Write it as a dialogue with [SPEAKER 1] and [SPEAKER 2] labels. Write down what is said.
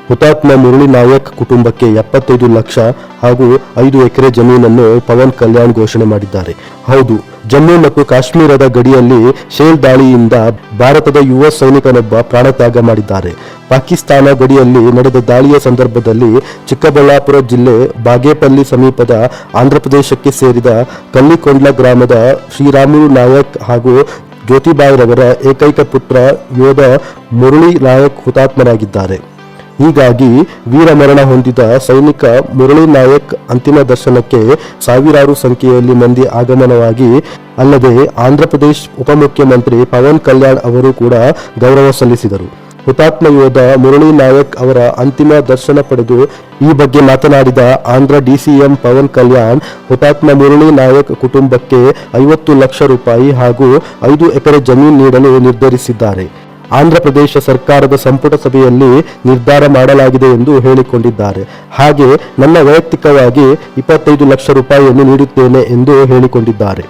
[SPEAKER 1] ಹುತಾತ್ಮ ಮುರಳಿ ನಾಯಕ್ ಕುಟುಂಬಕ್ಕೆ 75 ಲಕ್ಷ ಹಾಗೂ 5 ಎಕರೆ ಜಮೀನನ್ನು ಪವನ್ ಕಲ್ಯಾಣ್ ಘೋಷಣೆ ಮಾಡಿದ್ದಾರೆ. ಹೌದು, ಜಮ್ಮು ಮತ್ತು ಕಾಶ್ಮೀರದ ಗಡಿಯಲ್ಲಿ ಶೆಲ್ ದಾಳಿಯಿಂದ ಭಾರತದ ಯುವ ಸೈನಿಕನೊಬ್ಬ ಪ್ರಾಣತ್ಯಾಗ ಮಾಡಿದ್ದಾರೆ. ಪಾಕಿಸ್ತಾನ ಗಡಿಯಲ್ಲಿ ನಡೆದ ದಾಳಿಯ ಸಂದರ್ಭದಲ್ಲಿ ಚಿಕ್ಕಬಳ್ಳಾಪುರ ಜಿಲ್ಲೆ ಬಾಗೇಪಲ್ಲಿ ಸಮೀಪದ ಆಂಧ್ರಪ್ರದೇಶಕ್ಕೆ ಸೇರಿದ ಕಲ್ಲಿಕೊಂಡ್ಲ ಗ್ರಾಮದ ಶ್ರೀರಾಮುಲು ನಾಯಕ್ ಹಾಗೂ ಜ್ಯೋತಿಬಾಯಿರವರ ಏಕೈಕ ಪುತ್ರ ಯೋಧ ಮುರಳಿ ನಾಯಕ್ ಹುತಾತ್ಮರಾಗಿದ್ದಾರೆ. ಹೀಗಾಗಿ ವೀರಮರಣ ಹೊಂದಿದ ಸೈನಿಕ ಮುರಳಿ ನಾಯಕ್ ಅಂತಿಮ ದರ್ಶನಕ್ಕೆ ಸಾವಿರಾರು ಸಂಖ್ಯೆಯಲ್ಲಿ ಮಂದಿ ಆಗಮನವಾಗಿ, ಅಲ್ಲದೆ ಆಂಧ್ರಪ್ರದೇಶ ಉಪಮುಖ್ಯಮಂತ್ರಿ ಪವನ್ ಕಲ್ಯಾಣ್ ಅವರು ಕೂಡ ಗೌರವ ಸಲ್ಲಿಸಿದರು. ಹುತಾತ್ಮ ಯೋಧ ಮುರಳಿ ನಾಯಕ್ ಅವರ ಅಂತಿಮ ದರ್ಶನ ಪಡೆದು ಈ ಬಗ್ಗೆ ಮಾತನಾಡಿದ ಆಂಧ್ರ ಡಿಸಿಎಂ ಪವನ್ ಕಲ್ಯಾಣ್, ಹುತಾತ್ಮ ಮುರಳಿ ನಾಯಕ್ ಕುಟುಂಬಕ್ಕೆ 50 ಲಕ್ಷ ರೂಪಾಯಿ ಹಾಗೂ 5 ಎಕರೆ ಜಮೀನು ನೀಡಲು ನಿರ್ಧರಿಸಿದ್ದಾರೆ. ಆಂಧ್ರ ಪ್ರದೇಶ ಸರ್ಕಾರದ ಸಂಪುಟ ಸಭೆಯಲ್ಲಿ ನಿರ್ಧಾರ ಮಾಡಲಾಗಿದೆ ಎಂದು ಹೇಳಿಕೊಂಡಿದ್ದಾರೆ. ಹಾಗೆ ನನ್ನ ವೈಯಕ್ತಿಕವಾಗಿ 25 ಲಕ್ಷ ರೂಪಾಯಿಯನ್ನು ನೀಡುತ್ತೇನೆ ಎಂದು ಹೇಳಿಕೊಂಡಿದ್ದಾರೆ.